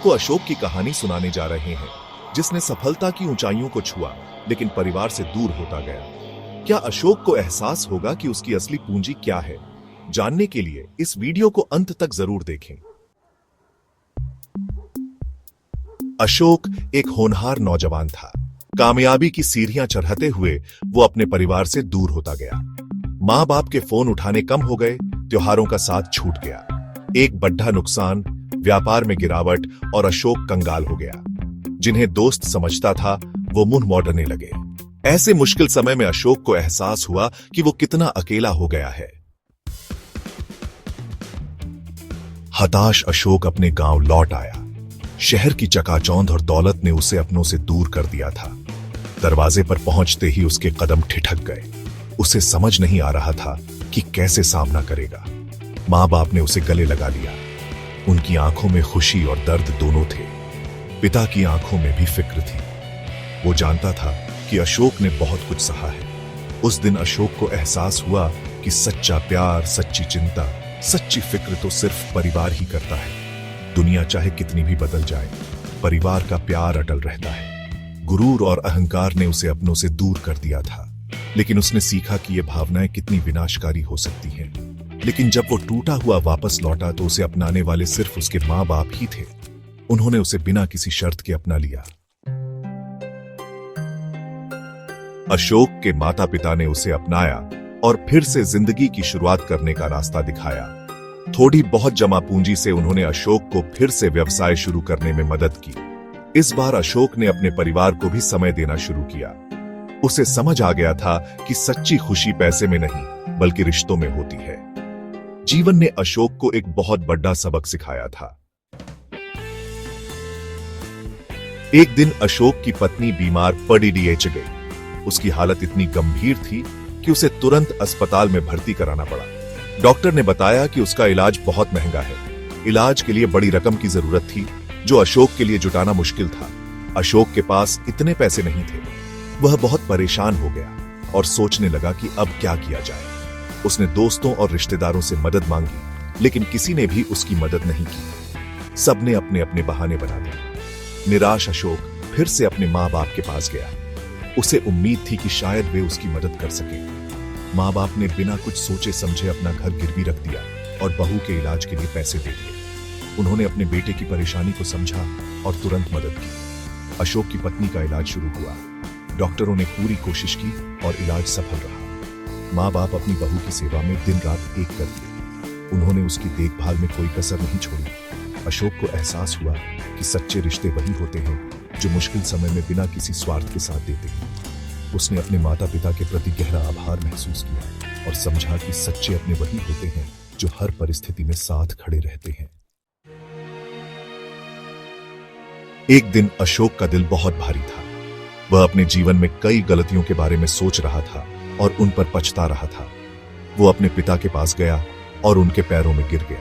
आपको अशोक की कहानी सुनाने जा रहे हैं, जिसने सफलता की ऊंचाइयों को छुआ लेकिन परिवार से दूर होता गया। क्या अशोक को एहसास होगा कि उसकी असली पूंजी क्या है? जानने के लिए इस वीडियो को अंत तक जरूर देखें। अशोक एक होनहार नौजवान था। कामयाबी की सीढ़ियां चढ़ते हुए वो अपने परिवार से दूर होता गया। मां बाप के फोन उठाने कम हो गए, त्योहारों का साथ छूट गया। एक बड़ा नुकसान, व्यापार में गिरावट और अशोक कंगाल हो गया। जिन्हें दोस्त समझता था वो मुंह मोड़ने लगे। ऐसे मुश्किल समय में अशोक को एहसास हुआ कि वो कितना अकेला हो गया है। हताश अशोक अपने गांव लौट आया। शहर की चकाचौंध और दौलत ने उसे अपनों से दूर कर दिया था। दरवाजे पर पहुंचते ही उसके कदम ठिठक गए। उसे समझ नहीं आ रहा था कि कैसे सामना करेगा। मां बाप ने उसे गले लगा लिया। उनकी आंखों में खुशी और दर्द दोनों थे। पिता की आंखों में भी फिक्र थी। वो जानता था कि अशोक ने बहुत कुछ सहा है। उस दिन अशोक को एहसास हुआ कि सच्चा प्यार, सच्ची चिंता, सच्ची फिक्र तो सिर्फ परिवार ही करता है। दुनिया चाहे कितनी भी बदल जाए, परिवार का प्यार अटल रहता है। गुरूर और अहंकार ने उसे अपनों से दूर कर दिया था, लेकिन उसने सीखा कि ये भावनाएं कितनी विनाशकारी हो सकती हैं। लेकिन जब वो टूटा हुआ वापस लौटा तो उसे अपनाने वाले सिर्फ उसके मां बाप ही थे। उन्होंने उसे बिना किसी शर्त के अपना लिया। अशोक के माता पिता ने उसे अपनाया और फिर से जिंदगी की शुरुआत करने का रास्ता दिखाया। थोड़ी बहुत जमा पूंजी से उन्होंने अशोक को फिर से व्यवसाय शुरू करने में मदद की। इस बार अशोक ने अपने परिवार को भी समय देना शुरू किया। उसे समझ आ गया था कि सच्ची खुशी पैसे में नहीं बल्कि रिश्तों में होती है। जीवन ने अशोक को एक बहुत बड़ा सबक सिखाया था। एक दिन अशोक की पत्नी बीमार पड़ी गई। उसकी हालत इतनी गंभीर थी कि उसे तुरंत अस्पताल में भर्ती कराना पड़ा। डॉक्टर ने बताया कि उसका इलाज बहुत महंगा है। इलाज के लिए बड़ी रकम की जरूरत थी, जो अशोक के लिए जुटाना मुश्किल था। अशोक के पास इतने पैसे नहीं थे। वह बहुत परेशान हो गया और सोचने लगा कि अब क्या किया जाए। उसने दोस्तों और रिश्तेदारों से मदद मांगी, लेकिन किसी ने भी उसकी मदद नहीं की। सबने अपने अपने बहाने बना दिए। निराश अशोक फिर से अपने मां बाप के पास गया। उसे उम्मीद थी कि शायद वे उसकी मदद कर सके। मां बाप ने बिना कुछ सोचे समझे अपना घर गिरवी रख दिया और बहू के इलाज के लिए पैसे दे दिए। उन्होंने अपने बेटे की परेशानी को समझा और तुरंत मदद की। अशोक की पत्नी का इलाज शुरू हुआ। डॉक्टरों ने पूरी कोशिश की और इलाज सफल रहा। मां बाप अपनी बहू की सेवा में दिन रात एक कर दिए। उन्होंने उसकी देखभाल में कोई कसर नहीं छोड़ी। अशोक को एहसास हुआ कि सच्चे रिश्ते वही होते हैं जो मुश्किल समय में बिना किसी स्वार्थ के साथ देते हैं। उसने अपने माता पिता के प्रति गहरा आभार महसूस किया और समझा कि सच्चे अपने वही होते हैं जो हर परिस्थिति में साथ खड़े रहते हैं। एक दिन अशोक का दिल बहुत भारी था। वह अपने जीवन में कई गलतियों के बारे में सोच रहा था और उन पर पछता रहा था। वो अपने पिता के पास गया और उनके पैरों में गिर गया।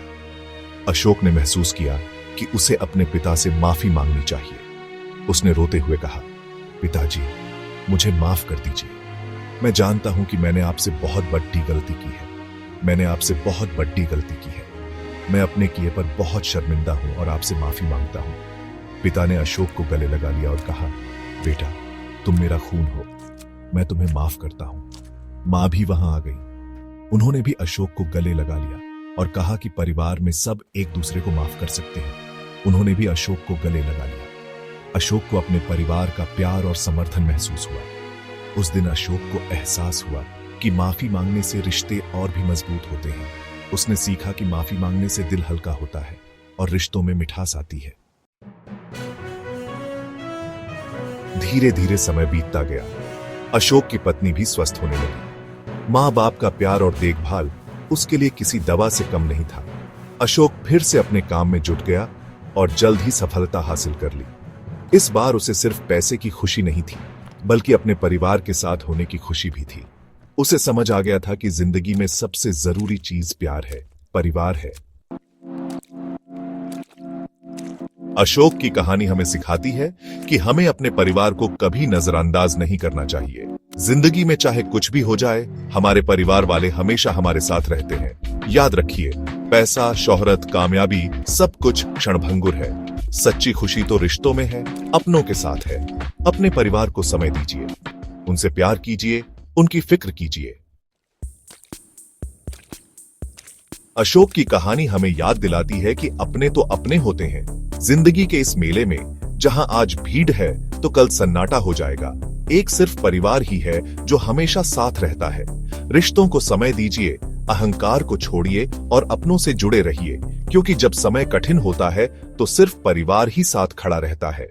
अशोक ने महसूस किया कि उसे अपने पिता से माफी मांगनी चाहिए। उसने रोते हुए कहा, पिताजी, मुझे माफ कर दीजिए। मैं जानता हूं कि मैंने आपसे बहुत बड़ी गलती की है। मैंने आपसे बहुत बड़ी गलती की है। मैं अपने किए पर बहुत शर्मिंदा हूं और आपसे माफी मांगता हूं। पिता ने अशोक को गले लगा लिया और कहा, बेटा, तुम मेरा खून हो। मैं तुम्हें माफ करता हूं। मां भी वहां आ गई। उन्होंने भी अशोक को गले लगा लिया और कहा कि परिवार में सब एक दूसरे को माफ कर सकते हैं। उन्होंने भी अशोक को गले लगा लिया। अशोक को अपने परिवार का प्यार और समर्थन महसूस हुआ। उस दिन अशोक को एहसास हुआ कि माफी मांगने से रिश्ते और भी मजबूत होते हैं। उसने सीखा कि माफी मांगने से दिल हल्का होता है और रिश्तों में मिठास आती है। धीरे धीरे समय बीतता गया। अशोक की पत्नी भी स्वस्थ होने लगी। मां बाप का प्यार और देखभाल उसके लिए किसी दवा से कम नहीं था। अशोक फिर से अपने काम में जुट गया और जल्द ही सफलता हासिल कर ली। इस बार उसे सिर्फ पैसे की खुशी नहीं थी, बल्कि अपने परिवार के साथ होने की खुशी भी थी। उसे समझ आ गया था कि जिंदगी में सबसे जरूरी चीज प्यार है, परिवार है। अशोक की कहानी हमें सिखाती है कि हमें अपने परिवार को कभी नजरअंदाज नहीं करना चाहिए। जिंदगी में चाहे कुछ भी हो जाए, हमारे परिवार वाले हमेशा हमारे साथ रहते हैं। याद रखिए, पैसा, शोहरत, कामयाबी सब कुछ क्षणभंगुर है। सच्ची खुशी तो रिश्तों में है, अपनों के साथ है। अपने परिवार को समय दीजिए, उनसे प्यार कीजिए, उनकी फिक्र कीजिए। अशोक की कहानी हमें याद दिलाती है कि अपने तो अपने होते हैं। जिंदगी के इस मेले में जहां आज भीड़ है तो कल सन्नाटा हो जाएगा। एक सिर्फ परिवार ही है जो हमेशा साथ रहता है। रिश्तों को समय दीजिए, अहंकार को छोड़िए और अपनों से जुड़े रहिए, क्योंकि जब समय कठिन होता है तो सिर्फ परिवार ही साथ खड़ा रहता है।